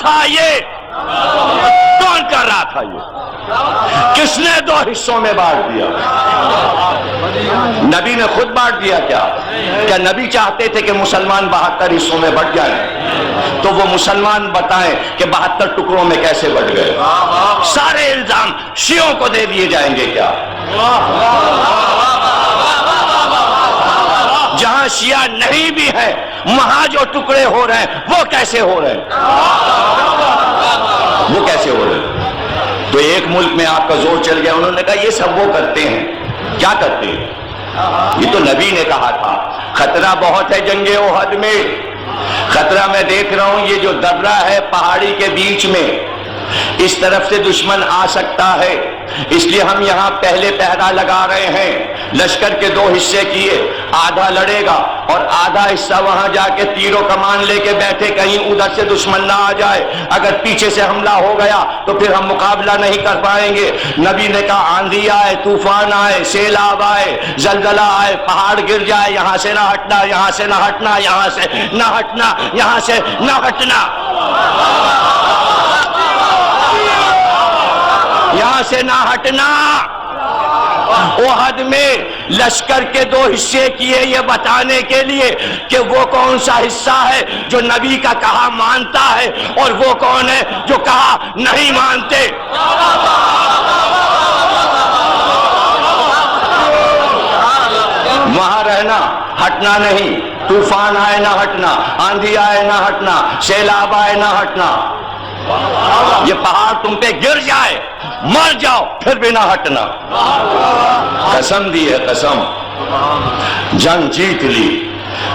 تھا یہ؟ کون کر رہا تھا یہ؟ کس نے دو حصوں میں بانٹ دیا؟ نبی نے خود بانٹ دیا کیا نبی چاہتے تھے کہ مسلمان 72 حصوں میں بٹ جائیں؟ تو وہ مسلمان بتائیں کہ 72 ٹکڑوں میں کیسے بٹ گئے؟ سارے الزام شیعوں کو دے دیے جائیں گے کیا؟ جہاں شیعہ نہیں بھی ہے وہاں جو ٹکڑے ہو رہے ہیں وہ کیسے ہو رہے ہیں؟ وہ کیسے ہو رہے ہیں؟ تو ایک ملک میں آپ کا زور چل گیا، انہوں نے کہا یہ سب وہ کرتے ہیں۔ کیا کرتے ہیں؟ یہ تو نبی نے کہا تھا خطرہ بہت ہے جنگ احد میں، خطرہ میں دیکھ رہا ہوں یہ جو درہ ہے پہاڑی کے بیچ میں، اس طرف سے دشمن آ سکتا ہے، اس لیے ہم یہاں پہلے پہرا لگا رہے ہیں۔ لشکر کے 2 حصے کیے، آدھا لڑے گا اور آدھا حصہ وہاں جا کے تیر و کمان لے کے بیٹھے کہیں ادھر سے دشمن نہ آ جائے، اگر پیچھے سے حملہ ہو گیا تو پھر ہم مقابلہ نہیں کر پائیں گے۔ نبی نے کہا آندھی آئے، طوفان آئے، سیلاب آئے، زلزلہ آئے، پہاڑ گر جائے، یہاں سے نہ ہٹنا، یہاں سے نہ ہٹنا، یہاں سے نہ ہٹنا، یہاں سے نہ ہٹنا، یہاں سے نہ ہٹنا۔ احد میں لشکر کے 2 حصے کیے یہ بتانے کے لیے کہ وہ کون سا حصہ ہے جو نبی کا کہا مانتا ہے اور وہ کون ہے جو کہا نہیں مانتے۔ وہاں رہنا، ہٹنا نہیں، طوفان آئے نہ ہٹنا، آندھی آئے نہ ہٹنا، سیلاب آئے نہ ہٹنا، یہ پہاڑ تم پہ گر جائے مر جاؤ پھر بھی نہ ہٹنا۔ قسم دی ہے، قسم۔ جنگ جیت لی،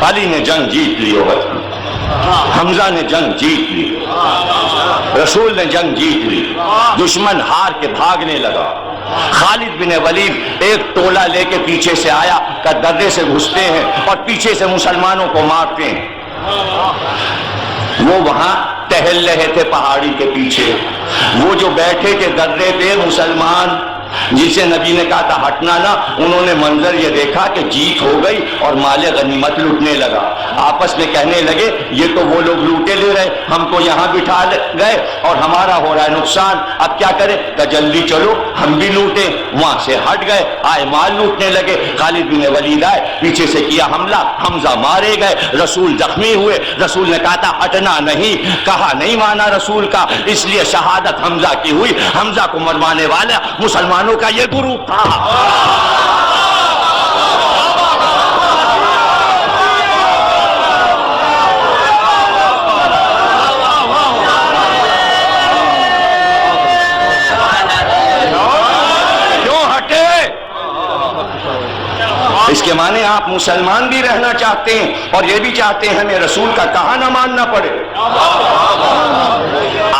علی نے جنگ جیت لی، حمزہ نے جنگ جیت لی، رسول نے جنگ جیت لی، دشمن ہار کے بھاگنے لگا۔ خالد بن ولید ایک ٹولہ لے کے پیچھے سے آیا کہ درے سے گھستے ہیں اور پیچھے سے مسلمانوں کو مارتے ہیں۔ وہ وہاں ٹہل رہے تھے پہاڑی کے پیچھے، وہ جو بیٹھے تھے درے پہ مسلمان جسے نبی نے کہا تھا ہٹنا نہ، انہوں نے منظر یہ دیکھا کہ جیت ہو گئی اور مال غنیمت لوٹنے لگا۔ آپس میں کہنے لگے یہ تو وہ لوگ لوٹے لے رہے، ہم کو یہاں بٹھا گئے اور ہمارا ہو رہا ہے نقصان، اب کیا کریں؟ کہ جلدی چلو ہم بھی لوٹیں۔ وہاں سے ہٹ گئے، آئے مال لوٹنے لگے۔ خالد بن ولید آئے، پیچھے سے کیا حملہ، حمزہ مارے گئے، رسول زخمی ہوئے۔ رسول نے کہا تھا ہٹنا نہیں، کہا نہیں مانا رسول کا، اس لیے شہادت حمزہ کی ہوئی۔ حمزہ کو مروانے والا مسلمانوں کا یہ گروپ تھا۔ کیوں ہٹے؟ اس کے معنی آپ مسلمان بھی رہنا چاہتے ہیں اور یہ بھی چاہتے ہیں ہمیں رسول کا کہا نہ ماننا پڑے۔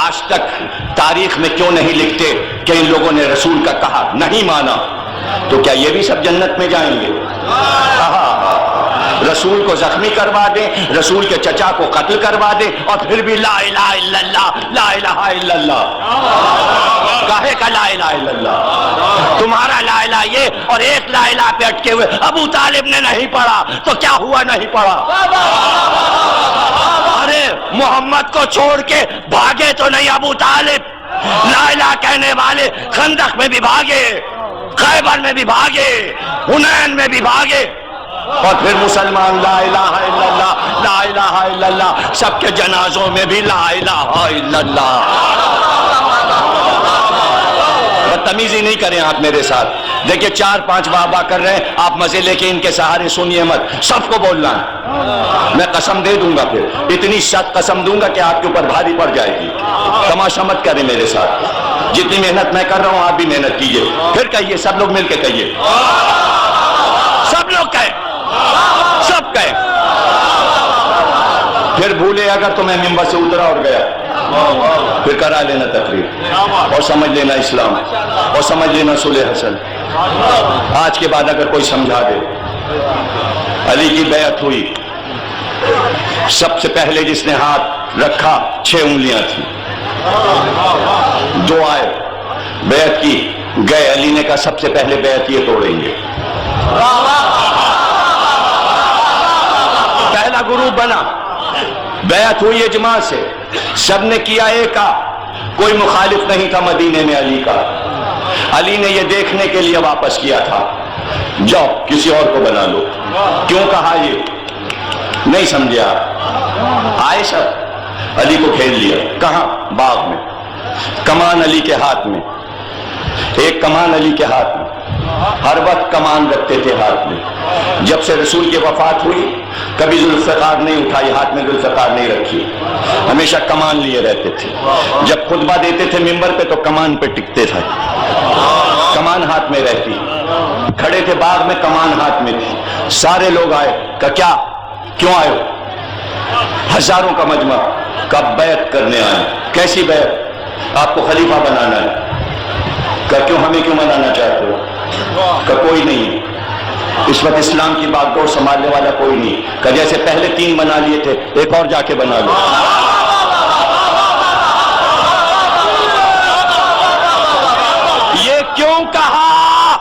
آج تک تاریخ میں کیوں نہیں لکھتے کہ ان لوگوں نے رسول کا کہا نہیں مانا؟ تو کیا یہ بھی سب جنت میں جائیں گے؟ رسول کو زخمی کروا دیں، رسول کے چچا کو قتل کروا دیں اور پھر بھی لا الہ الا اللہ، لا الہ الا اللہ۔ کاہے کا لا الہ الا اللہ؟ تمہارا لا الہ یہ اور ایک لا الہ پہ اٹکے ہوئے۔ ابو طالب نے نہیں پڑھا تو کیا ہوا نہیں پڑھا؟ ارے محمد کو چھوڑ کے بھاگے تو نہیں ابو طالب؟ لا الہ کہنے والے خندق میں بھی بھاگے، خیبر میں بھی بھاگے، حنین میں بھی بھاگے، اور پھر مسلمان لا الہ الا اللہ، لا الہ الا اللہ، سب کے جنازوں میں بھی لا الہ الا اللہ۔ بدتمیزی نہیں کریں آپ میرے ساتھ، دیکھیں 4-5 بابا کر رہے ہیں، آپ مزے لے کے ان کے سہارے سنیے مت، سب کو بولنا ہے۔ میں قسم دے دوں گا، پھر اتنی سخت قسم دوں گا کہ آپ کے اوپر بھاری پڑ جائے گی۔ تماشا مت کریں میرے ساتھ، جتنی محنت میں کر رہا ہوں آپ بھی محنت کیجئے، پھر کہیے، سب لوگ مل کے کہیے، سب لوگ کہیں، سب کہیں۔ پھر بھولے اگر تو میں ممبر سے اترا اور گیا، پھر کرا لینا تقریر اور سمجھ لینا اسلام اور سمجھ لینا صلح حسن۔ آج کے بعد اگر کوئی سمجھا دے، علی کی بیعت ہوئی، سب سے پہلے جس نے ہاتھ رکھا 6 انگلیاں تھیں، 2 آئے، بیعت کی، گئے، علی نے کہا سب سے پہلے بیعت یہ توڑیں گے۔ پہلا گروپ بنا، بیعت ہوئی اجماع سے، سب نے کیا ایک کا، کوئی مخالف نہیں تھا مدینے میں علی کا. علی نے یہ دیکھنے کے لیے واپس کیا تھا جاؤ کسی اور کو بنا لو. کیوں کہا یہ نہیں سمجھے آپ؟ آئے سب علی کو کھیل لیا. کہاں؟ باغ میں. کمان علی کے ہاتھ میں، ایک کمان علی کے ہاتھ میں، ہر وقت کمان رکھتے تھے ہاتھ میں. جب سے رسول کی وفات ہوئی کبھی ذوالفقار نہیں اٹھائی، ہاتھ میں ذوالفقار نہیں رکھی، ہمیشہ کمان لیے رہتے تھے. جب خطبہ دیتے تھے منبر پہ تو کمان پہ ٹکتے تھے، کمان ہاتھ میں رہتی. کھڑے تھے باغ میں، کمان ہاتھ میں تھی. سارے لوگ آئے. کہ کیا، کیوں آئے ہو؟ ہزاروں کا مجمع. کب بیعت کرنے آئے. کیسی بیعت؟ آپ کو خلیفہ بنانا ہے. کہ کیوں، ہمیں کیوں بنانا چاہتے ہو؟ کہ کوئی نہیں ہے اس وقت اسلام کی باغ ڈور سنبھالنے والا کوئی نہیں. کہ جیسے پہلے 3 بنا لیے تھے ایک اور جا کے بنا لو. یہ کیوں کہا؟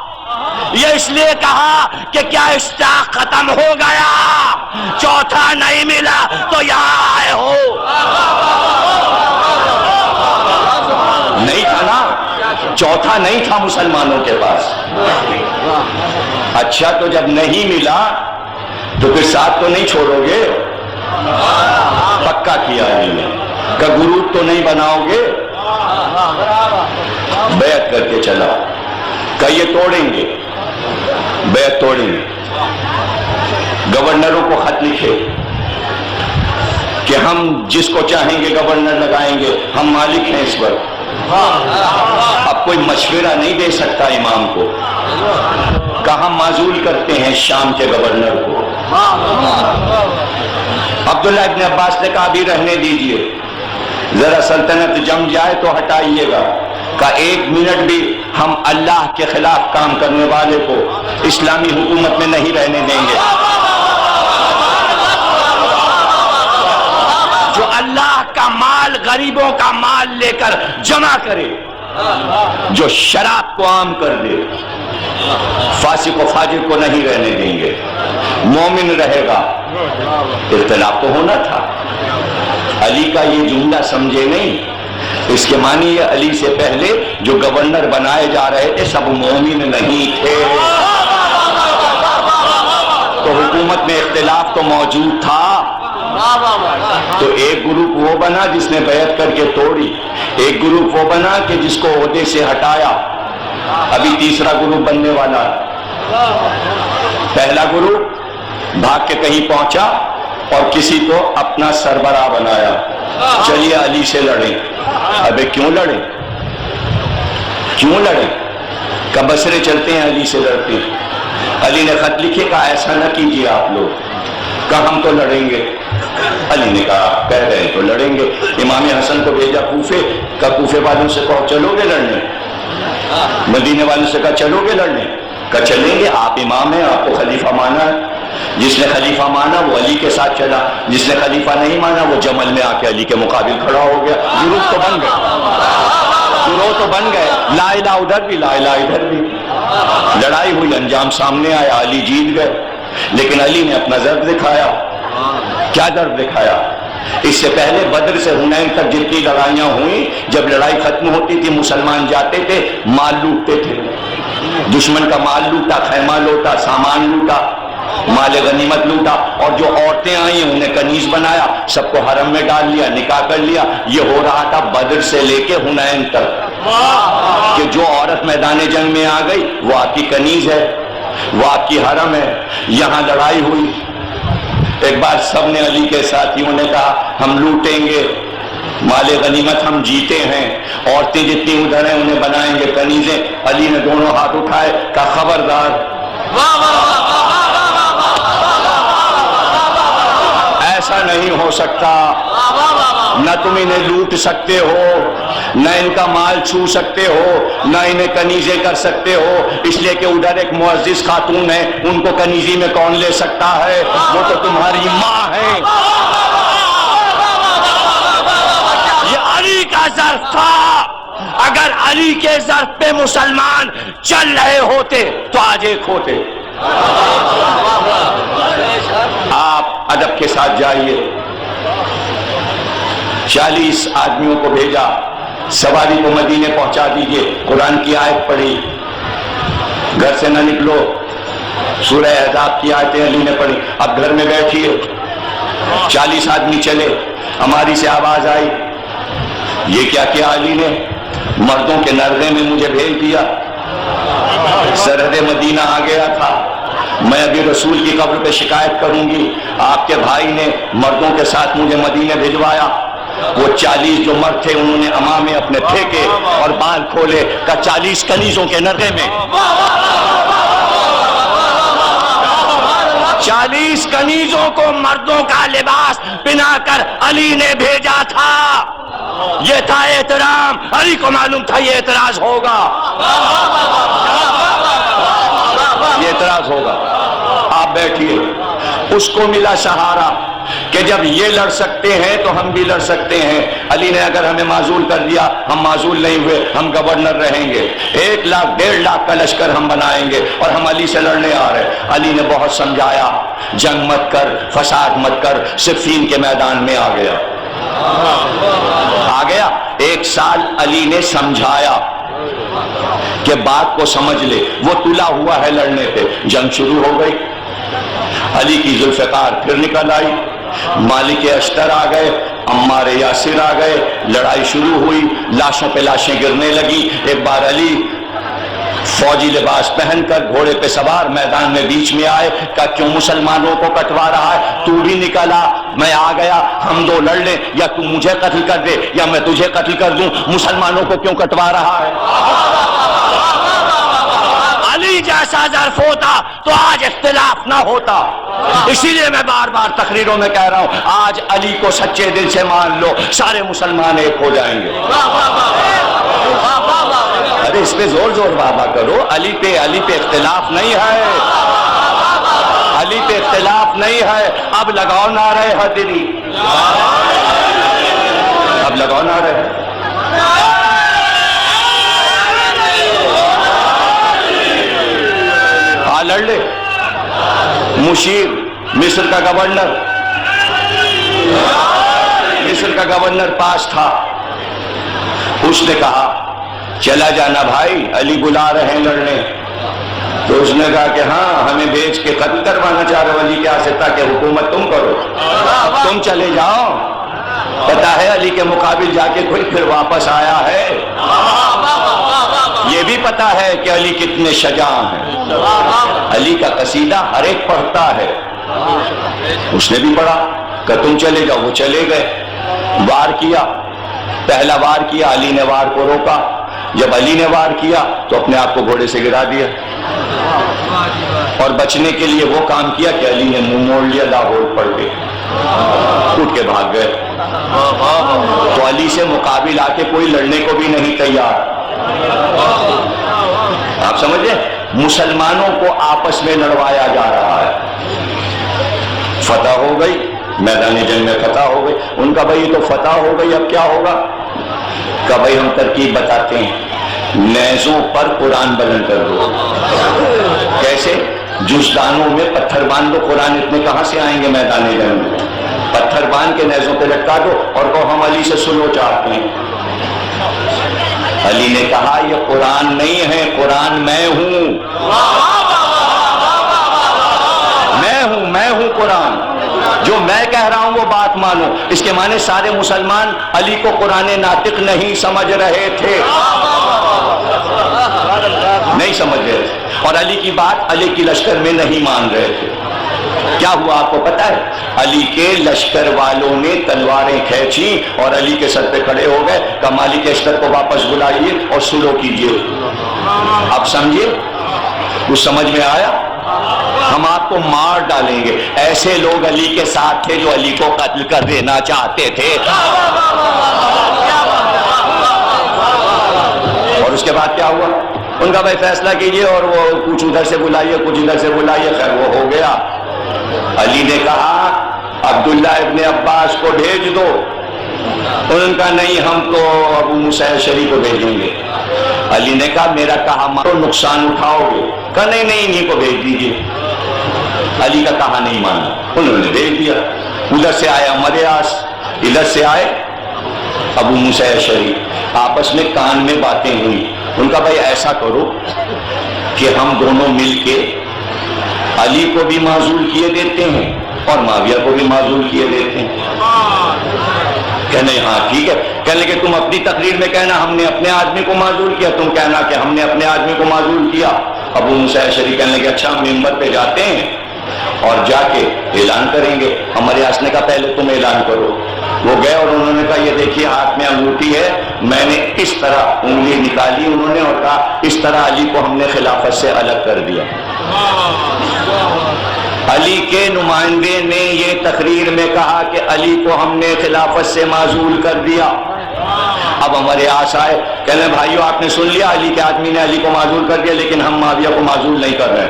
یہ اس لیے کہا کہ کیا اشتیاق ختم ہو گیا؟ چوتھا نہیں ملا تو یہاں آئے ہو. نہیں تھا نا، چوتھا نہیں تھا مسلمانوں کے پاس. اچھا تو جب نہیں ملا تو پھر ساتھ تو نہیں چھوڑو گے؟ پکا کیا علی نے. کہ گروپ تو نہیں بناؤ گے؟ بیعت کر کے چلا. کہ یہ توڑیں گے، بیعت توڑیں گے. گورنروں کو خط لکھے کہ ہم جس کو چاہیں گے گورنر لگائیں گے، ہم مالک ہیں اس وقت. اب کوئی مشورہ نہیں دے سکتا امام کو. کہاں معزول کرتے ہیں شام کے گورنر کو. عبداللہ ابن عباس نے کہا بھی رہنے دیجئے، ذرا سلطنت جم جائے تو ہٹائیے گا. کہ 1 منٹ بھی ہم اللہ کے خلاف کام کرنے والے کو اسلامی حکومت میں نہیں رہنے دیں گے. جو اللہ کا مال، غریبوں کا مال لے کر جمع کرے، جو شراب کو عام کر دے، فاسق و فاجر کو نہیں رہنے دیں گے. مومن رہے گا. اختلاف تو ہونا تھا. علی کا یہ جملہ سمجھے نہیں، اس کے معنی یہ علی سے پہلے جو گورنر بنائے جا رہے تھے سب مومن نہیں تھے. تو حکومت میں اختلاف تو موجود تھا. تو ایک گروپ وہ بنا جس نے بیعت کر کے توڑی، ایک گروپ وہ بنا کہ جس کو عہدے سے ہٹایا. ابھی تیسرا گروپ بننے والا ہے. پہلا گروپ بھاگ کے کہیں پہنچا اور کسی کو اپنا سربراہ بنایا. چلیے علی سے لڑیں. ابے کیوں لڑیں؟ کیوں لڑیں؟ کہ بسرے چلتے ہیں علی سے لڑتے ہیں. علی نے خط لکھے کہ ایسا نہ کیجیے آپ لوگ. کہ ہم تو لڑیں گے. علی نے کہا کہہ رہے ہیں تو لڑیں گے. امام حسن کو بھیجا کوفے. کہ کوفے والوں سے کہو چلو گے لڑنے. مدینے والوں سے کہا چلو گے لڑنے. کہ چلیں گے، آپ امام ہیں، آپ کو خلیفہ مانا ہے. جس نے خلیفہ مانا وہ علی کے ساتھ چلا، جس نے خلیفہ نہیں مانا وہ جمل میں آ کے علی کے مقابل کھڑا ہو گیا. گروپ تو بن گئے، گروہ تو بن گئے. لا الہ ادھر بھی، لا الہ ادھر بھی. لڑائی ہوئی، انجام سامنے آیا، علی جیت گئے. لیکن علی نے اپنا ضرب دکھایا. کیا ضرب دکھایا؟ اس سے پہلے بدر سے حنین تک جتنی لڑائیاں ہوئیں، جب لڑائی ختم ہوتی تھی مسلمان جاتے تھے مال لوٹتے تھے. دشمن کا مال لوٹا، خیمہ لوٹا، سامان لوٹا، مال غنیمت لوٹا. اور جو عورتیں آئیں انہیں کنیز بنایا، سب کو حرم میں ڈال لیا، نکاح کر لیا. یہ ہو رہا تھا بدر سے لے کے حنین تک کہ جو عورت میدان جنگ میں آ گئی وہ آپ کی کنیز ہے، وہ آپ کی حرم ہے. یہاں لڑائی ہوئی. ایک بار سب نے علی کے ساتھیوں نے کہا ہم لوٹیں گے، مال غنیمت ہم جیتے ہیں، عورتیں جتنی ادھر ہیں انہیں بنائیں گے کنیزیں. علی نے دونوں ہاتھ اٹھائے، کہا خبردار، ایسا نہیں ہو سکتا. نہ تم انہیں لوٹ سکتے ہو، نہ ان کا مال چھو سکتے ہو، نہ انہیں کنیزیں کر سکتے ہو. اس لیے کہ ادھر ایک معزز خاتون ہے، ان کو کنیزی میں کون لے سکتا ہے؟ وہ تو تمہاری ماں ہے. یہ علی کا ظرف تھا. اگر علی کے ظرف پہ مسلمان چل رہے ہوتے تو آج ایک ہوتے. آپ ادب کے ساتھ جائیے. 40 آدمیوں کو بھیجا، سواری کو مدینے پہنچا دیجئے، قرآن کی آیت پڑھی، گھر سے نہ نکلو، سورہ احزاب کی آیتیں علی نے پڑھی، اب گھر میں بیٹھیے۔ 40 آدمی چلے، ہماری سے آواز آئی، یہ کیا کیا علی نے؟ مردوں کے نرغے میں مجھے بھیج دیا، سرحد مدینہ آ گیا تھا، میں ابھی رسول کی قبر پہ شکایت کروں گی، آپ کے بھائی نے مردوں کے ساتھ مجھے مدینے بھجوایا۔ وہ 40 جو مرد تھے انہوں نے امامے اپنے پھینکے اور بال کھولے، کہ 40 کنیزوں کے نرغے میں 40 کنیزوں کو مردوں کا لباس پہنا کر علی نے بھیجا تھا۔ یہ تھا احترام، علی کو معلوم تھا یہ اعتراض ہوگا، یہ اعتراض ہوگا۔ آپ بیٹھیے، اس کو ملا سہارا کہ جب یہ لڑ سکتے ہیں تو ہم بھی لڑ سکتے ہیں۔ علی نے اگر ہمیں معزول کر دیا، ہم معزول نہیں ہوئے، ہم گورنر رہیں گے، 1 لاکھ 1.5 لاکھ کا لشکر ہم بنائیں گے اور ہم علی سے لڑنے آ رہے۔ علی نے بہت سمجھایا، جنگ مت کر، فساد مت کر، صفین کے میدان میں آ گیا۔ 1 سال علی نے سمجھایا کہ بات کو سمجھ لے، وہ تلا ہوا ہے لڑنے پہ۔ جنگ شروع ہو گئی، علی کی ذوالفقار پھر نکل آئی، مالک اشتر آ گئے، عمار یاسر آ گئے، لڑائی شروع ہوئی، لاشوں پہ لاشیں گرنے لگی۔ ایک بار علی فوجی لباس پہن کر گھوڑے پہ سوار میدان میں بیچ میں آئے، کہا کیوں مسلمانوں کو کٹوا رہا ہے؟ تو بھی نکلا، میں آ گیا، ہم دو لڑ لیں، یا تو مجھے قتل کر دے یا میں تجھے قتل کر دوں، مسلمانوں کو کیوں کٹوا رہا ہے؟ علی جیسا ظرف ہوتا تو آج اختلاف نہ ہوتا۔ اسی لیے میں بار بار تقریروں میں کہہ رہا ہوں، آج علی کو سچے دل سے مان لو، سارے مسلمان ایک ہو جائیں گے۔ ارے اس پہ زور زور بابا کرو، علی پہ اختلاف نہیں ہے، علی پہ اختلاف نہیں ہے۔ اب لگاؤ نعرہ حیدری، اب لگاؤ نعرہ۔ لڑ لے۔ مشیر مصر کا گورنر پاس تھا، اس نے کہا چلا جانا بھائی، علی بلا رہے ہیں لڑنے۔ تو اس نے کہا کہ ہاں، ہمیں بھیج کے قتل کروانا چاہ رہے ہو علی کے آسے، تاکہ حکومت تم کرو، تم چلے جاؤ۔ پتا ہے علی کے مقابل جا کے کوئی پھر واپس آیا ہے؟ یہ بھی پتا ہے کہ علی کتنے شجاع ہیں۔ علی کا قصیدہ ہر ایک پڑھتا ہے، اس نے بھی پڑھا کہ تم چلے جاؤ، وہ چلے گئے۔ وار کیا، پہلا وار کیا، علی نے وار کو روکا۔ جب علی نے وار کیا تو اپنے آپ کو گھوڑے سے گرا دیا، اور بچنے کے لیے وہ کام کیا کہ علی نے منہ موڑ لیا، لاہور پڑ کے اٹھ کے بھاگ گئے۔ تو علی سے مقابل آ کے کوئی لڑنے کو بھی نہیں تیار۔ آپ سمجھیں، مسلمانوں کو آپس میں لڑوایا جا رہا ہے۔ فتح ہو گئی، میدان جنگ میں فتح ہو گئی۔ ان کا بھائی تو فتح ہو گئی، اب کیا ہوگا؟ کہ بھائی ہم ترکیب بتاتے ہیں، نیزوں پر قرآن بلند کر دو۔ کیسے؟ جزدانوں میں پتھر باندھ دو، قرآن اتنے کہاں سے آئیں گے میدان جنگ میں؟ پتھر باندھ کے نیزوں پہ لٹکا دو اور کہو ہم علی سے سلو چاہتے ہیں۔ علی نے کہا یہ قرآن نہیں ہے، قرآن میں ہوں، میں ہوں قرآن، جو میں کہہ رہا ہوں وہ بات مانو۔ اس کے معنی سارے مسلمان علی کو قرآن ناطق نہیں سمجھ رہے تھے، نہیں سمجھ رہے تھے، اور علی کی بات علی کی لشکر میں نہیں مان رہے تھے۔ کیا ہوا آپ کو پتا ہے؟ علی کے لشکر والوں نے تلواریں کھینچی اور علی کے سر پہ کھڑے ہو گئے کہ مالک اشتر کو واپس بلائیے اور سلو کیجیے۔ اب سمجھے؟ کچھ سمجھ میں آیا؟ ہم آپ کو مار ڈالیں گے۔ ایسے لوگ علی کے ساتھ تھے جو علی کو قتل کر دینا چاہتے تھے، اور اس کے بعد کیا ہوا؟ ان کا بھائی فیصلہ کیجئے، اور وہ کچھ ادھر سے بلائیے، کچھ ادھر سے بلائیے۔ خیر وہ ہو گیا۔ علی نے کہا عبداللہ ابن عباس کو بھیج دو۔ ان کا نہیں، ہم تو ابو موسیٰ اشعری کو بھیجیں گے۔ علی نے کہا میرا کہا مانو، نقصان اٹھاؤ گے؟ کہا نہیں، انہیں کو بھیج دیجئے۔ علی کا کہا نہیں مانا، انہوں نے بھیج دیا۔ ادھر سے آئے عمر یاس، ادھر سے آئے ابو موسیٰ اشعری آپس میں کان میں باتیں ہوئی. ان کا بھائی ایسا کرو کہ ہم دونوں مل کے علی کو بھی معزول کیے دیتے ہیں اور معاویہ کو بھی معزول کیے دیتے ہیں. کہنے ہاں ٹھیک ہے. کہنے کہ تم اپنی تقریر میں کہنا ہم نے اپنے آدمی کو معزول کیا, تم کہنا کہ ہم نے اپنے آدمی کو معزول کیا. ابو موسیٰ اشعری کہنے لگے اچھا ہم ممبر پہ جاتے ہیں اور جا کے اعلان کریں گے. عمر یاس نے کہا پہلے تم اعلان کرو. وہ گئے اور انہوں نے کہا یہ دیکھیے ہاتھ میں انگوٹھی ہے, میں نے اس طرح انگلی نکالی انہوں نے اور کہا اس طرح علی کو ہم نے خلافت سے الگ کر دیا. علی کے نمائندے نے یہ تقریر میں کہا کہ علی کو ہم نے خلافت سے معزول کر دیا. اب ہمارے آس آئے, کہنے بھائیو آپ نے سن لیا علی کے آدمی نے علی کو معزول کر دیا, لیکن ہم معاویہ کو معزول نہیں کر رہے.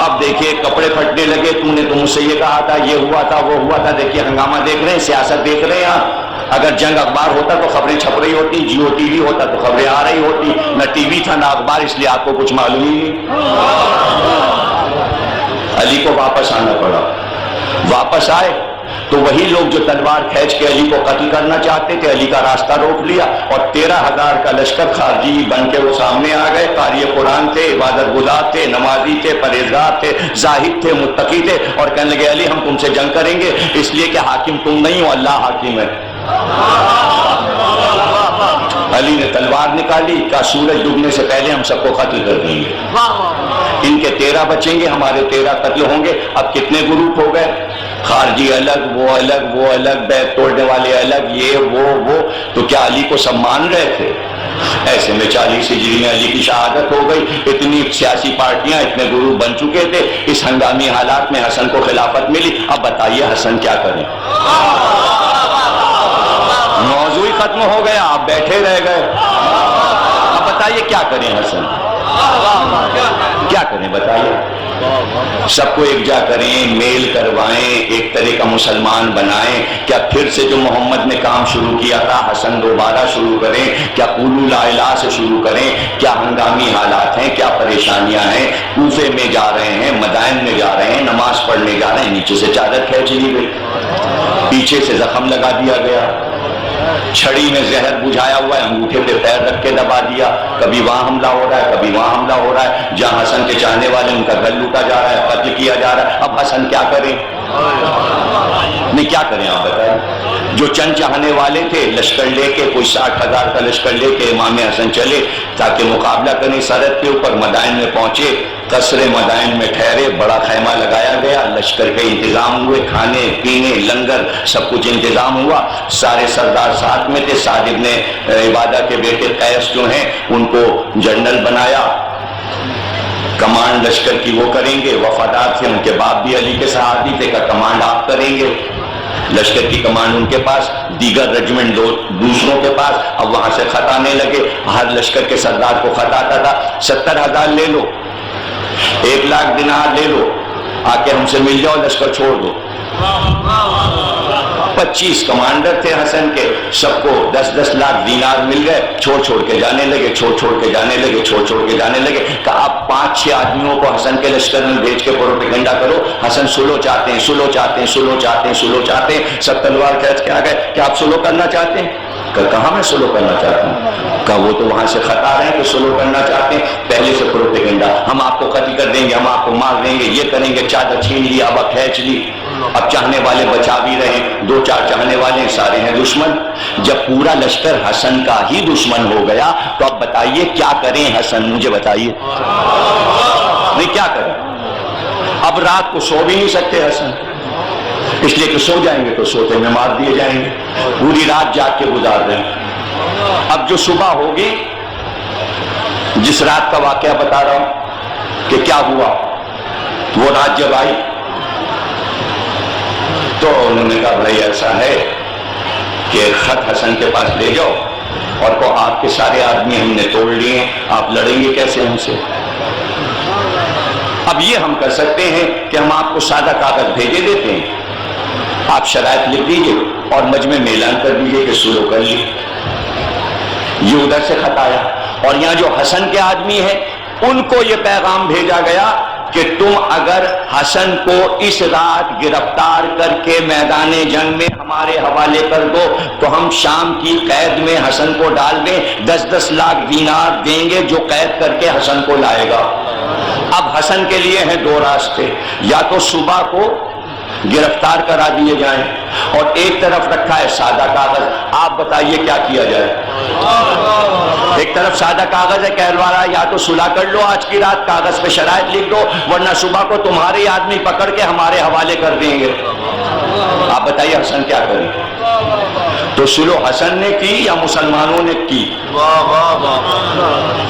اب دیکھیے کپڑے پھٹنے لگے, تو نے تو مجھ سے یہ کہا تھا, یہ ہوا تھا, وہ ہوا تھا. دیکھیے ہنگامہ دیکھ رہے ہیں, سیاست دیکھ رہے ہیں. اگر جنگ اخبار ہوتا تو خبریں چھپ رہی ہوتی, جیو ٹی وی ہوتا تو خبریں آ رہی ہوتی. نہ ٹی وی تھا نہ اخبار, اس لیے آپ کو کچھ معلوم ہی نہیں. علی کو واپس آنا پڑا. واپس آئے تو وہی لوگ جو تلوار کھینچ کے علی کو قتل کرنا چاہتے تھے علی کا راستہ روک لیا, اور 13,000 کا لشکر خارجی بن کے وہ سامنے آ گئے. قاری قرآن تھے, عبادت گزار تھے, نمازی تھے, پرہیزگار تھے, زاہد تھے, متقی تھے, اور کہنے لگے علی ہم تم سے جنگ کریں گے اس لیے کہ حاکم تم نہیں ہو, اللہ حاکم ہے. علی نے تلوار نکالی, کہا سورج ڈوبنے سے پہلے ہم سب کو قتل کر دیں گے. ان کے 13 بچیں گے, ہمارے 13 قتل ہوں گے. اب کتنے گروپ ہو گئے, خارجی الگ, وہ الگ, وہ الگ, بیت توڑنے والے الگ, یہ وہ. تو کیا علی کو سب مان رہے تھے؟ ایسے میں 40 ہجری میں علی کی شہادت ہو گئی. اتنی سیاسی پارٹیاں, اتنے گروپ بن چکے تھے. اس ہنگامی حالات میں حسن کو خلافت ملی. اب بتائیے حسن کیا کریں؟ موضوع ہی ختم ہو گیا, آپ بیٹھے رہ گئے. اب بتائیے کیا کریں حسن, کیا کریں بتائیے. سب کو ایکجا کریں, میل کروائیں, ایک طرح کا مسلمان بنائیں. کیا پھر سے جو محمد نے کام شروع کیا تھا حسن دوبارہ شروع کریں؟ کیا قولوا لا الہ سے شروع کریں؟ کیا ہنگامی حالات ہیں, کیا پریشانیاں ہیں؟ کوفے میں جا رہے ہیں, مدائن میں جا رہے ہیں, نماز پڑھنے جا رہے ہیں, نیچے سے چادر کھینچ لی گئی, پیچھے سے زخم لگا دیا گیا, چھڑی میں زہر بجھایا ہوا ہے, انگوٹھے پہ پیر رکھ کے دبا دیا. کبھی وہاں حملہ ہو رہا ہے, کبھی وہاں حملہ ہو رہا ہے. جہاں حسن کے چاہنے والے ان کا گل لوٹا جا رہا ہے, قتل کیا جا رہا ہے. اب حسن کیا کریں؟ نہیں کیا کریں آپ بتائیں. جو چند چاہنے والے تھے لشکر لے کے, کوئی 60,000 کا لشکر لے کے امام حسن چلے تاکہ مقابلہ کریں. سرحد کے اوپر مدائن میں پہنچے, قصر مدائن میں ٹھہرے, بڑا خیمہ لگایا گیا, لشکر کے انتظام ہوئے, کھانے پینے لنگر سب کچھ انتظام ہوا. سارے سردار ساتھ میں تھے. سعد ابن عبادہ کے بیٹے قیس جو ہیں ان کو جنرل بنایا, کمانڈ لشکر کی وہ کریں گے. وفادار تھے, ان کے باپ بھی علی کے صحابی تھے, کا کمانڈ آپ کریں گے. لشکر کی کمانڈ ان کے پاس, دیگر رجمنٹ دوسروں کے پاس. اب وہاں سے خط آنے لگے, ہر لشکر کے سردار کو خط آتا تھا 70,000 لے لو, 1,00,000 دینار لے لو, آ کے ہم سے مل جاؤ, لشکر چھوڑ دو. 25 کمانڈر تھے حسن کے, سب کو 10-10 لاکھ دینار مل گئے. چھوڑ چھوڑ کے جانے لگے, چھوڑ چھوڑ کے جانے لگے, چھوڑ چھوڑ کے جانے لگے. کہا اب 5-6 آدمیوں کو حسن کے لشکر میں بھیج کے پروپیگنڈا کرو, حسن سلو چاہتے ہیں, سلو چاہتے ہیں, سلو چاہتے ہیں, سلو چاہتے ہیں. سب تلوار کھینچ کے آ گئے. کیا آپ سلو کرنا چاہتے ہیں؟ کہاں میں سلو کرنا چاہتا ہوں. کہا وہ تو وہاں سے خط آ رہے ہیں کہ سلو کرنا چاہتے ہیں. پہلے سے پروپیگنڈا, ہم آپ کو قتل کر دیں گے, ہم آپ کو مار دیں گے, یہ کریں گے. چادر چھین لی, اب کھینچ لی. اب چاہنے والے بچا بھی رہے, 2-4 چاہنے والے ہیں, سارے ہیں دشمن. جب پورا لشکر حسن کا ہی دشمن ہو گیا تو اب بتائیے کیا کریں حسن, مجھے بتائیے. نہیں کیا کریں. اب رات کو سو بھی نہیں سکتے حسن, اس لیے کہ سو جائیں گے تو سوتے میں مار دیے جائیں گے. پوری رات جاگ کے گزار رہے ہیں. اب جو صبح ہوگی, جس رات کا واقعہ بتا رہا ہوں کہ کیا ہوا, وہ رات جب آئی تو انہوں نے کہا بھائی ایسا ہے کہ خط حسن کے پاس لے جاؤ اور کو آپ کے سارے آدمی ہم نے توڑ لیے, آپ لڑیں گے کیسے ہم سے. اب یہ ہم کر سکتے ہیں کہ ہم آپ کو سادہ کاغذ بھیجے دیتے ہیں, آپ شرائط لکھ دیجئے اور مجمع میں اعلان کر دیجئے کہ سلو کر لی. یہ ادھر سے خط آیا, اور یہاں جو حسن کے آدمی ہیں ان کو یہ پیغام بھیجا گیا کہ تم اگر حسن کو اس رات گرفتار کر کے میدان جنگ میں ہمارے حوالے کر دو تو ہم شام کی قید میں حسن کو ڈال دیں، 10-10 لاکھ دینار دیں گے جو قید کر کے حسن کو لائے گا۔ اب حسن کے لیے ہیں دو راستے، یا تو صبح کو گرفتار کرا دیے جائیں، اور ایک طرف رکھا ہے سادہ کاغذ۔ آپ بتائیے کیا کیا جائے؟ ایک طرف سادہ کاغذ ہے، کہہ والا یا تو صلح کر لو آج کی رات، کاغذ پہ شرائط لکھ دو، ورنہ صبح کو تمہارے آدمی پکڑ کے ہمارے حوالے کر دیں گے۔ آپ بتائیے حسن کیا کرے؟ تو صلح حسن نے کی یا مسلمانوں نے کی؟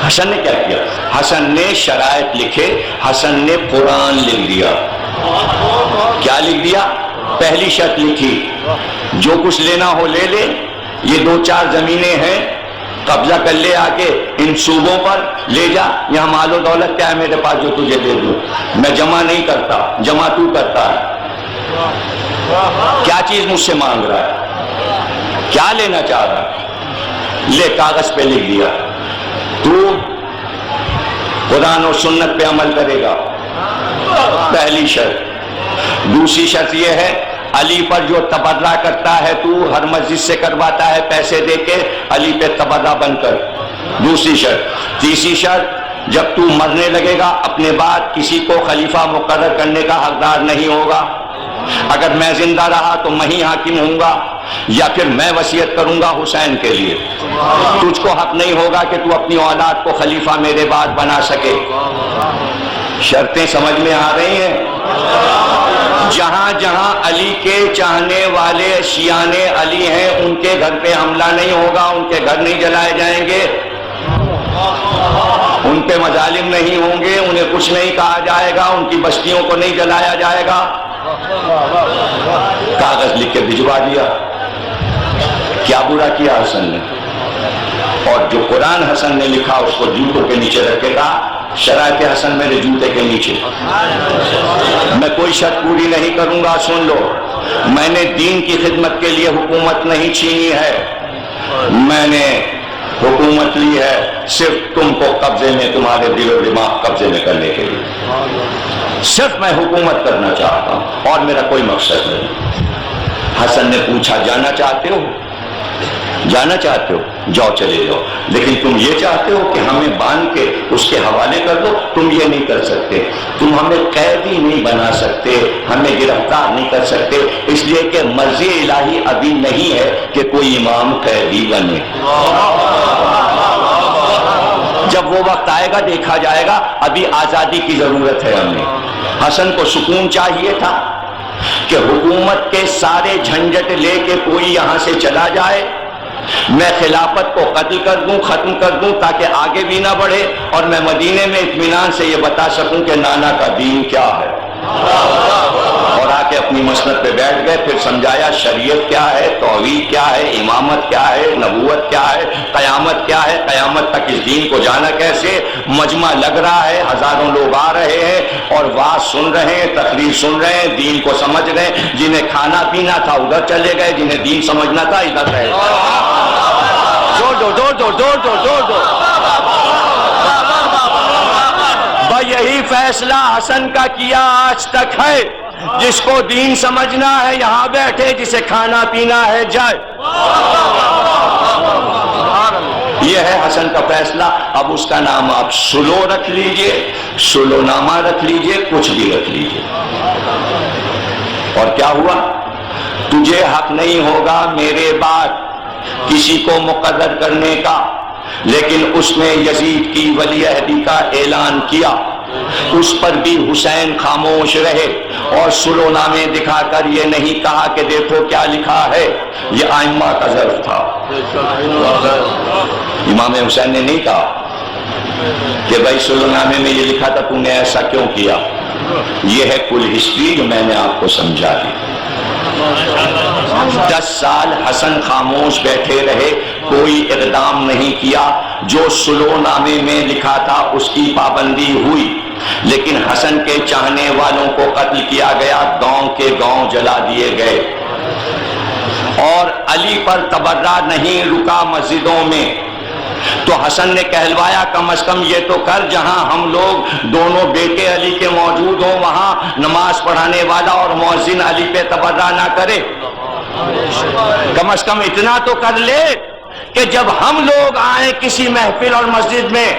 حسن نے کیا کیا؟ حسن نے شرائط لکھے، حسن نے قرآن لکھ دیا۔ کیا لکھ دیا؟ پہلی شرط لکھی، جو کچھ لینا ہو لے لے، یہ 2-4 زمینیں ہیں، قبضہ کر لے، آ کے ان صوبوں پر لے جا، یہاں مال و دولت کیا ہے میرے پاس جو تجھے دے دوں، میں جمع نہیں کرتا، جمع تو کرتا ہے۔ کیا چیز مجھ سے مانگ رہا ہے؟ کیا لینا چاہ رہا ہے؟ لے، کاغذ پہ لکھ دیا، تو قرآن اور سنت پہ عمل کرے گا، پہلی شرط۔ دوسری شرط یہ ہے، علی پر جو تبرہ کرتا ہے تو ہر مسجد سے کرواتا ہے پیسے دے کے، علی پہ تبرہ بن کر، دوسری شرط۔ تیسری شرط، جب تو مرنے لگے گا اپنے بعد کسی کو خلیفہ مقرر کرنے کا حقدار نہیں ہوگا، اگر میں زندہ رہا تو میں ہی حاکم ہوں گا، یا پھر میں وصیت کروں گا حسین کے لیے، تجھ کو حق نہیں ہوگا کہ تو اپنی اولاد کو خلیفہ میرے بعد بنا سکے۔ شرطیں سمجھ میں آ رہی ہیں؟ جہاں جہاں علی کے چاہنے والے شیعان علی ہیں ان کے گھر پہ حملہ نہیں ہوگا، ان کے گھر نہیں جلائے جائیں گے، ان پہ مظالم نہیں ہوں گے، انہیں کچھ نہیں کہا جائے گا، ان کی بستیوں کو نہیں جلایا جائے گا۔ کاغذ لکھ کے بھجوا دیا۔ کیا برا کیا حسن نے؟ اور جو قرآن حسن نے لکھا اس کو جوتوں کے نیچے رکھے گا، شرائط حسن میرے جوتے کے نیچے۔ میں کوئی شرط پوری نہیں کروں گا، سن لو، میں نے دین کی خدمت کے لیے حکومت نہیں چھینی ہے، میں نے حکومت لی ہے صرف تم کو قبضے میں، تمہارے دل و دماغ قبضے میں کرنے کے لیے، صرف میں حکومت کرنا چاہتا ہوں اور میرا کوئی مقصد نہیں۔ حسن نے پوچھا جانا چاہتے ہو؟ جانا چاہتے ہو؟ جاؤ، چلے جاؤ، لیکن تم یہ چاہتے ہو کہ ہمیں باندھ کے اس کے حوالے کر دو؟ تم یہ نہیں کر سکتے، تم ہمیں قیدی نہیں بنا سکتے، ہمیں گرفتار نہیں کر سکتے، اس لیے کہ مرضی الہی ابھی نہیں ہے کہ کوئی امام قیدی بنے۔ جب وہ وقت آئے گا دیکھا جائے گا، ابھی آزادی کی ضرورت ہے ہمیں۔ حسن کو سکون چاہیے تھا کہ حکومت کے سارے جھنجٹ لے کے کوئی یہاں سے چلا جائے، میں خلافت کو قتل کر دوں، ختم کر دوں تاکہ آگے بھی نہ بڑھے، اور میں مدینے میں اطمینان سے یہ بتا سکوں کہ نانا کا دین کیا ہے۔ اور آ کے اپنی مسند پہ بیٹھ گئے، پھر سمجھایا شریعت کیا ہے، توحید کیا ہے، امامت کیا ہے، نبوت کیا ہے، قیامت کیا ہے، قیامت تک اس دین کو جانا کیسے۔ مجمع لگ رہا ہے، ہزاروں لوگ آ رہے ہیں اور واعظ سن رہے ہیں، تقریر سن رہے ہیں، دین کو سمجھ رہے ہیں، جنہیں کھانا پینا تھا ادھر چلے گئے، جنہیں دین سمجھنا تھا ادھر رہے۔ دو یہی فیصلہ حسن کا کیا آج تک ہے، جس کو دین سمجھنا ہے یہاں بیٹھے، جسے کھانا پینا ہے جائے۔ یہ ہے حسن کا فیصلہ۔ اب اس کا نام آپ سلو رکھ لیجئے، سلو نامہ رکھ لیجئے، کچھ بھی رکھ لیجئے۔ اور کیا ہوا؟ تجھے حق نہیں ہوگا میرے بعد کسی کو مقرر کرنے کا، لیکن اس نے یزید کی ولی عہدی کا اعلان کیا، اس پر بھی حسین خاموش رہے، اور سلو نامے دکھا کر یہ نہیں کہا کہ دیکھو کیا لکھا ہے، یہ ائمہ کا ظرف تھا۔ امام حسین نے نہیں کہا کہ بھائی سلو نامے میں یہ لکھا تھا، تم نے ایسا کیوں کیا۔ یہ ہے کل ہسٹری جو میں نے آپ کو سمجھا دی۔ 10 سال حسن خاموش بیٹھے رہے، کوئی اقدام نہیں کیا، جو سلو نامے میں لکھا تھا اس کی پابندی ہوئی، لیکن حسن کے چاہنے والوں کو قتل کیا گیا، گاؤں کے گاؤں جلا دیے گئے، اور علی پر تبرہ نہیں رکا مسجدوں میں، تو حسن نے کہلوایا کم از کم یہ تو کر جہاں ہم لوگ دونوں بیٹے علی کے موجود ہوں وہاں نماز پڑھانے والا اور مؤذن علی پہ تبرہ نہ کرے. کم از کم اتنا تو کر لے کہ جب ہم لوگ آئیں کسی محفل اور مسجد میں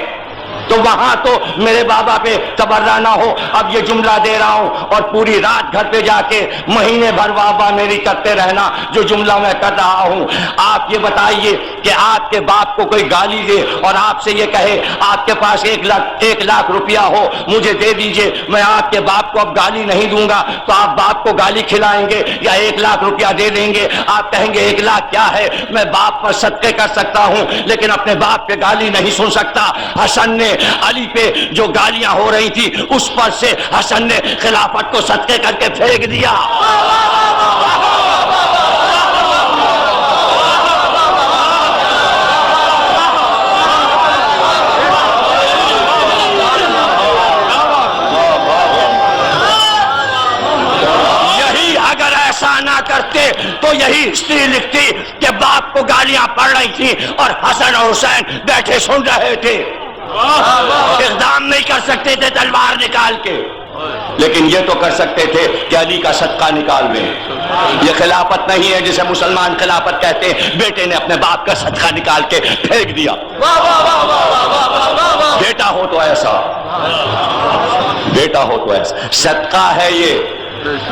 تو وہاں تو میرے بابا پہ تبرہ نہ ہو. اب یہ جملہ دے رہا ہوں اور پوری رات گھر پہ جا کے مہینے بھر بابا میری کرتے رہنا جو جملہ میں کر رہا ہوں. آپ یہ بتائیے کہ آپ کے باپ کو کوئی گالی دے اور آپ سے یہ کہے آپ کے پاس 1 لاکھ روپیہ ہو مجھے دے دیجئے میں آپ کے باپ کو اب گالی نہیں دوں گا, تو آپ باپ کو گالی کھلائیں گے یا 1 لاکھ روپیہ دے دیں گے؟ آپ کہیں گے 1 لاکھ کیا ہے, میں باپ پر صدقے کر سکتا ہوں لیکن اپنے باپ پہ گالی نہیں سن سکتا. حسن نے علی پہ جو گالیاں ہو رہی تھی اس پر سے حسن نے خلافت کو صدقے کر کے پھینک دیا. یہی اگر ایسا نہ کرتے تو یہی ہسٹری لکھتی کہ باپ کو گالیاں پڑ رہی تھی اور حسن اور حسین بیٹھے سن رہے تھے, اقدام نہیں کر سکتے تھے تلوار نکال کے, لیکن یہ تو کر سکتے تھے کہ علی کا صدقہ نکال دیں. یہ خلافت نہیں ہے جسے مسلمان خلافت کہتے ہیں. بیٹے نے اپنے باپ کا صدقہ نکال کے پھینک دیا. بیٹا ہو تو ایسا, بیٹا ہو تو ایسا. صدقہ ہے یہ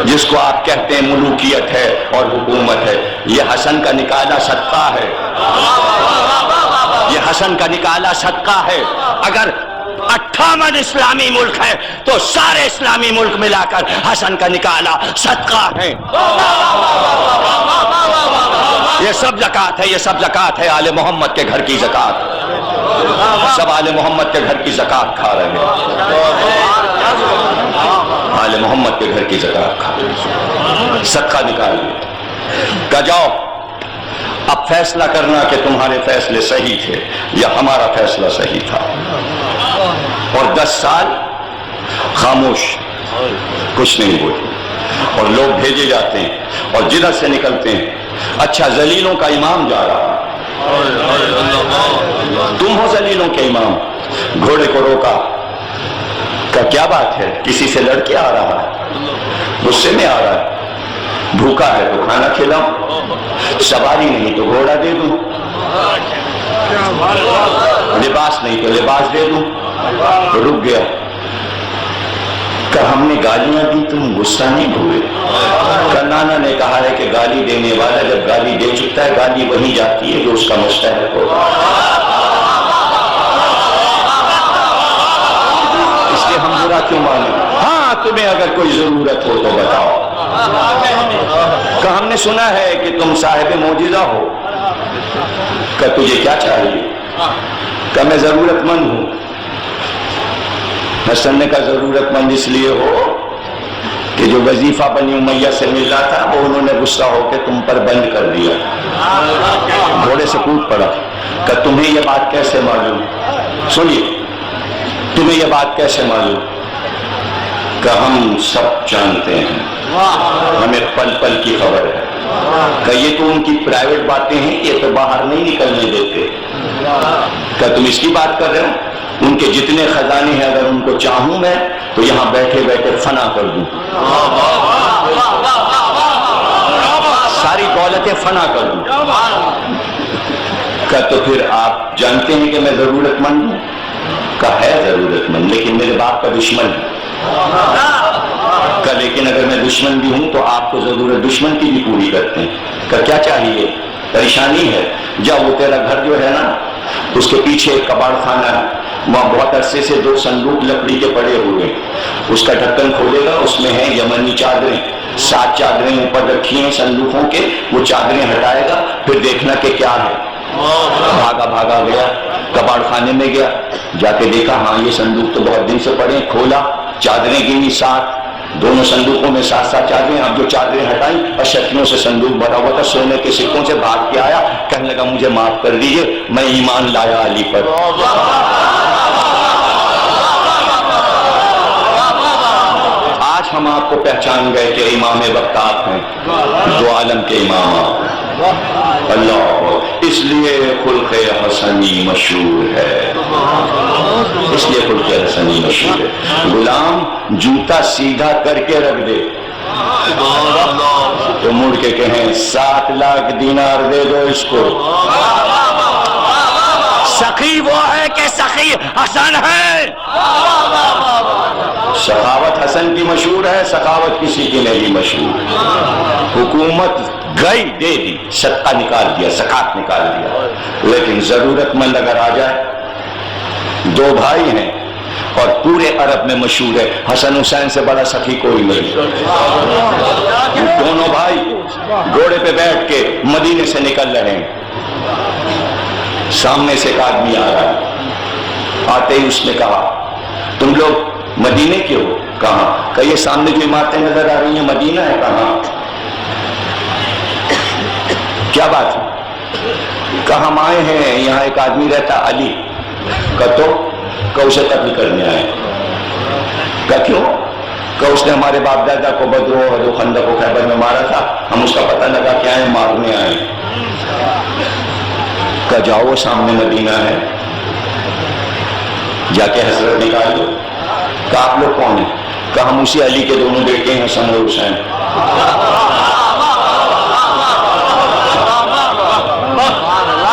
جس کو آپ کہتے ہیں ملوکیت ہے اور حکومت ہے, یہ حسن کا نکالا صدقہ ہے. یہ حسن کا نکالا صدقہ ہے. اگر 58 اسلامی ملک ہے تو سارے اسلامی ملک ملا کر حسن کا نکالا صدقہ ہے. یہ سب زکوٰۃ ہے, یہ سب زکوٰۃ ہے آل محمد کے گھر کی زکوٰۃ. سب آل محمد کے گھر کی زکوٰۃ کھا رہے ہیں, آل محمد کے گھر کی زکوٰۃ کھا رہے ہیں. صدقہ نکالیے. کہ جاؤ اب فیصلہ کرنا کہ تمہارے فیصلے صحیح تھے یا ہمارا فیصلہ صحیح تھا. اور 10 سال خاموش, کچھ نہیں بولے, اور لوگ بھیجے جاتے ہیں اور جدھر سے نکلتے ہیں اچھا ذلیلوں کا امام جا رہا, تم ہو ذلیلوں کے امام. گھوڑے کو روکا, کہ کیا بات ہے, کسی سے لڑ کے آ رہا ہے, غصے میں آ رہا ہے, بھوکا ہے تو کھانا کھلاؤں, سواری نہیں تو گھوڑا دے دوں, لباس نہیں تو لباس دے دوں. رک گیا کہ ہم نے گالیاں دی تم غصہ نہیں ہوئے. کہ نانا نے کہا ہے کہ گالی دینے والا جب گالی دے چکتا ہے گالی وہی جاتی ہے جو اس کا مستحق ہوگا. اس لیے ہم برا کیوں مانیں؟ ہاں تمہیں اگر کوئی ضرورت ہو تو بتاؤ. کہ ہم نے سنا ہے کہ تم صاحب معجزہ ہو. کہ تجھے کیا چاہیے؟ کہ میں ضرورت مند ہوں. حسن نے کہا ضرورت مند اس لیے ہو کہ جو وظیفہ بنی امیہ سے مل رہا تھا وہ انہوں نے غصہ ہو کے تم پر بند کر دیا. گھوڑے سے کود پڑا. کہ تمہیں یہ بات کیسے معلوم؟ سنیے, تمہیں یہ بات کیسے معلوم؟ کہ ہم سب جانتے ہیں, ہمیں پل پل کی خبر ہے. کہ یہ تو ان کی پرائیویٹ باتیں ہیں, یہ تو باہر نہیں نکلنے دیتے. کہ تم اس کی بات کر رہے ہو؟ ان کے جتنے خزانے ہیں اگر ان کو چاہوں میں تو یہاں بیٹھے بیٹھے فنا کر دوں, ساری دولتیں فنا کر دوں. کہ تو پھر آپ جانتے ہیں کہ میں ضرورت مند ہوں. کہ ہے ضرورت مند لیکن میرے باپ کا دشمن ہے. کہ لیکن اگر میں دشمن بھی ہوں تو آپ کو ضرورت دشمن کی بھی پوری کرتے ہیں. کہ کیا چاہیے؟ پریشانی ہے. جب وہ تیرا گھر جو ہے نا اس کے پیچھے ایک کباڑ خانہ ہے, وہاں بہت عرصے سے 2 صندوق لکڑی کے پڑے ہوئے, اس کا ڈھکن کھولے گا, اس میں ہیں یمنی چادریں, 7 چادریں اوپر رکھی ہیں صندوقوں کے, وہ چادریں ہٹائے گا پھر دیکھنا کہ کیا ہے. بھاگا گیا کباڑ خانے میں گیا, جا کے دیکھا ہاں یہ صندوق تو بہت دن سے پڑے, کھولا, چادریں گنی 7, دونوں صندوقوں میں 7 چادریں. اب جو چادریں ہٹائیں اشرفیوں سے صندوق بھرا ہوا تھا سونے کے سکوں سے, بھاگ کے آیا, کہنے لگا مجھے معاف کر دیجئے, میں ایمان لایا علی پر. آج ہم آپ کو پہچان گئے کہ امام وقت آپ ہیں, دو عالم کے امام آپ. اللہ اس لیے خلق حسنی مشہور ہے، اس لیے خلق حسنی مشہور ہے۔ غلام جوتا سیدھا کر کے رکھ دے تو مڑ کے کہیں 7 لاکھ دینار دے دو اس کو۔ سخی وہ ہے کہ سخی حسن ہے۔ سخاوت حسن کی مشہور ہے، سخاوت کسی کی نہیں مشہور۔ حکومت گئی دے دی، صدقہ نکال دیا، زکات نکال دیا، لیکن ضرورت مند اگر آ جائے، 2 بھائی ہیں اور پورے عرب میں مشہور ہے، حسن حسین سے بڑا سخی کوئی نہیں۔ دونوں بھائی گھوڑے پہ بیٹھ کے مدینے سے نکل رہے ہیں، سامنے سے ایک آدمی آ رہا ہے، آتے ہی اس نے کہا تم لوگ مدینے کے ہو؟ کہاں؟ کہ یہ سامنے جو عمارتیں نظر آ رہی ہیں مدینہ ہے۔ کہاں؟ کیا بات ہے؟ کہ ہم آئے ہیں، یہاں ایک آدمی رہتا علی، کہ اسے قتل کرنے آئے۔ کہ کیوں؟ کہ اس نے ہمارے باپ دادا کو بدر و خندق و خیبر میں مارا تھا، ہم اس کا پتہ لگا کہ آئے مارنے آئے۔ کہ جاؤ سامنے مدینہ ہے، جا کے حضرت نکال لو۔ کہ آپ لوگ کون ہیں؟ کہ ہم اسی علی کے دونوں بیٹے ہیں، حسن اور حسین۔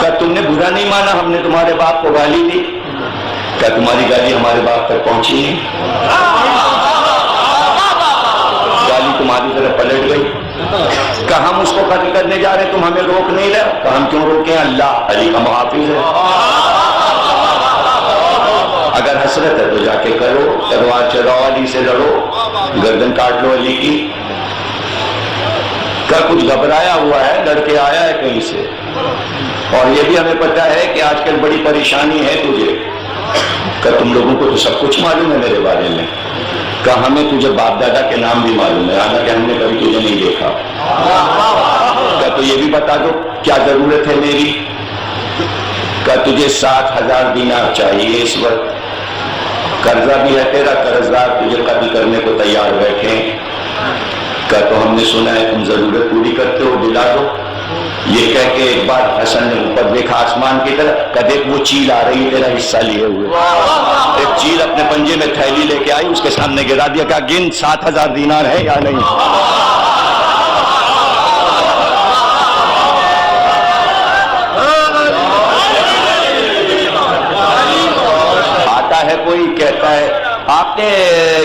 کہ تم نے برا نہیں مانا، ہم نے تمہارے باپ کو گالی دی؟ کہ تمہاری گالی ہمارے باپ تک پہنچی نہیں، گالی تمہاری طرف پلٹ گئی۔ کہ ہم اس کو قتل کرنے جا رہے ہیں، تم ہمیں روک نہیں رہے؟ کہ ہم کیوں روکیں؟ اللہ علی کا محافظ ہے، اگر حسرت ہے تو جا کے کرو، تلوار چلاؤ، علی سے لڑو، گردن کاٹ لو علی کی۔ کہ کچھ گھبرایا ہوا ہے، لڑکے آیا ہے کہیں سے، اور یہ بھی ہمیں پتہ ہے کہ آج کل بڑی پریشانی ہے تجھے۔ کہ تم لوگوں کو تو سب کچھ معلوم ہے میرے بارے میں۔ کہ ہمیں تجھے باپ دادا کے نام بھی معلوم ہے، حالانکہ ہم نے کبھی تجھے نہیں دیکھا۔ کہ تو یہ بھی بتا دو کیا ضرورت ہے میری؟ کہ تجھے 7,000 دینار چاہیے اس وقت، قرضہ بھی ہے تیرا، قرضدار تجھے قتل کرنے کو تیار بیٹھے۔ کہ تو ہم نے سنا ہے تم ضرورت پوری کرتے ہو، دلا دو۔ یہ کہہ کے ایک بار حسن نے اوپر دیکھا آسمان کی طرف، کہ دیکھ وہ چیل آ رہی ہے تیرا حصہ لیے ہوئے۔ ایک چیل اپنے پنجے میں تھیلی لے کے آئی، اس کے سامنے گرا دیا، کہ گن 7,000 دینار ہے یا نہیں؟ آتا ہے کوئی کہتا ہے آپ نے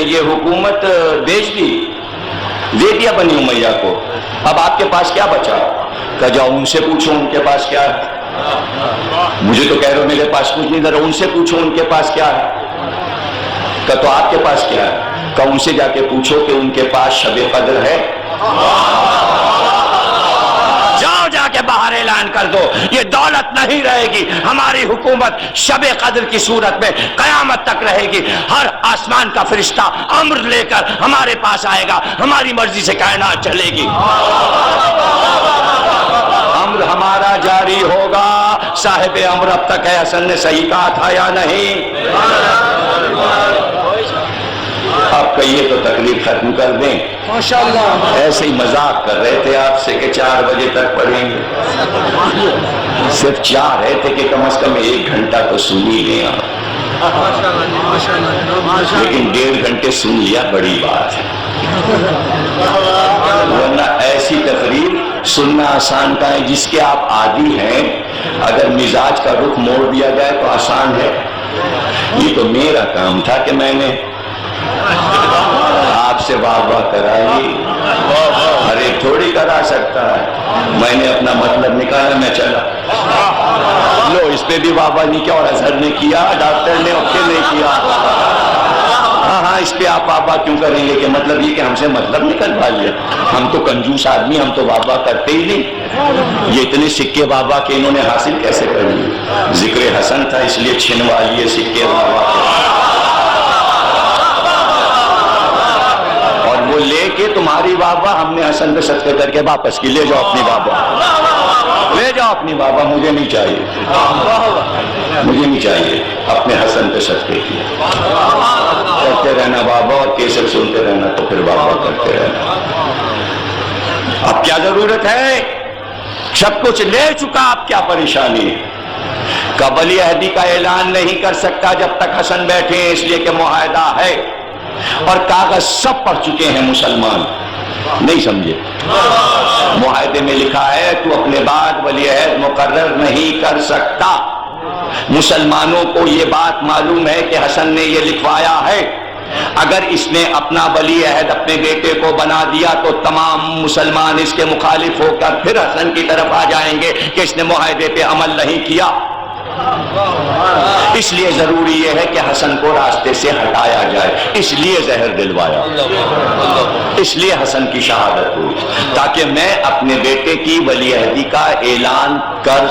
یہ حکومت بیچ دی، دے دیا بنی امیہ کو، اب آپ کے پاس کیا بچا؟ کہ جاؤ ان سے پوچھو ان کے پاس کیا ہے، مجھے تو کہہ رہے ہو میرے پاس کچھ نہیں، ذرا ان سے پوچھو ان کے پاس کیا ہے۔ کہ تو آپ کے پاس کیا ہے؟ کہ ان سے جا کے پوچھو کہ ان کے پاس شب قدر ہے۔ جاؤ جا کے باہر اعلان کر دو یہ دولت نہیں رہے گی، ہماری حکومت شب قدر کی صورت میں قیامت تک رہے گی، ہر آسمان کا فرشتہ امر لے کر ہمارے پاس آئے گا، ہماری مرضی سے کائنات چلے گی، امر ہمارا جاری ہوگا۔ صاحب امر اب تک ہے، حسن نے صحیح کہا تھا یا نہیں؟ اب کہیے تو تقریر ختم کر دیں، ایسے ہی مذاق کر رہے تھے آپ سے کہ 4 بجے تک پڑھیں گے، صرف چاہ رہے تھے کہ کم از کم 1 گھنٹہ تو سن ہی لیں آپ، لیکن 1.5 گھنٹے سن لیا بڑی بات ہے، ورنہ ایسی تقریر سننا آسان کا ہے جس کے آپ عادی ہیں، اگر مزاج کا رخ موڑ دیا جائے تو آسان ہے۔ یہ تو میرا کام تھا کہ میں نے آپ سے واہ واہ کرائی، ہر ایک تھوڑی کرا سکتا ہے، میں نے اپنا مطلب نکالا، میں چلا، لو اس پہ بھی واہ واہ نہیں کیا، اور اظہر نے کیا، ڈاکٹر نے اوکے نہیں کیا، ہاں اس پہ آپ واہ واہ کیوں کریں گے؟ کہ مطلب یہ کہ ہم سے مطلب نکلوا لیا، ہم تو کنجوس آدمی، ہم تو واہ واہ کرتے ہی نہیں، یہ اتنے سکے واہ واہ کے انہوں نے حاصل کیسے کر لیے؟ ذکر حسن تھا اس لیے چھنوا لیے سکے واہ واہ کے، وہ لے کے تمہاری واہ واہ ہم نے حسن پہ صدقہ کر کے واپس کی، لے جاؤ اپنی واہ واہ، لے جاؤ اپنی واہ واہ، مجھے نہیں چاہیے، مجھے نہیں چاہیے، اپنے حسن پہ صدقے کی کرتے رہنا واہ واہ، اور کیسٹ سنتے رہنا تو پھر واہ واہ کرتے رہنا۔ اب کیا ضرورت ہے سب کچھ لے چکا، اب کیا پریشانی ہے؟ کہ ولی عہدی کا اعلان نہیں کر سکتا جب تک حسن بیٹھے ہیں، اس لیے کہ معاہدہ ہے اور کاغذ سب پڑھ چکے ہیں مسلمان، نہیں سمجھے؟ معاہدے میں لکھا ہے تو اپنے بعد ولی عہد مقرر نہیں کر سکتا۔ مسلمانوں کو یہ بات معلوم ہے کہ حسن نے یہ لکھوایا ہے، اگر اس نے اپنا ولی عہد اپنے بیٹے کو بنا دیا تو تمام مسلمان اس کے مخالف ہو کر پھر حسن کی طرف آ جائیں گے کہ اس نے معاہدے پہ عمل نہیں کیا۔ اس لیے ضروری یہ ہے کہ حسن کو راستے سے ہٹایا جائے، اس لیے زہر دلوایا، اس لیے حسن کی شہادت ہوئی تاکہ میں اپنے بیٹے کی ولی عہدی کا اعلان کر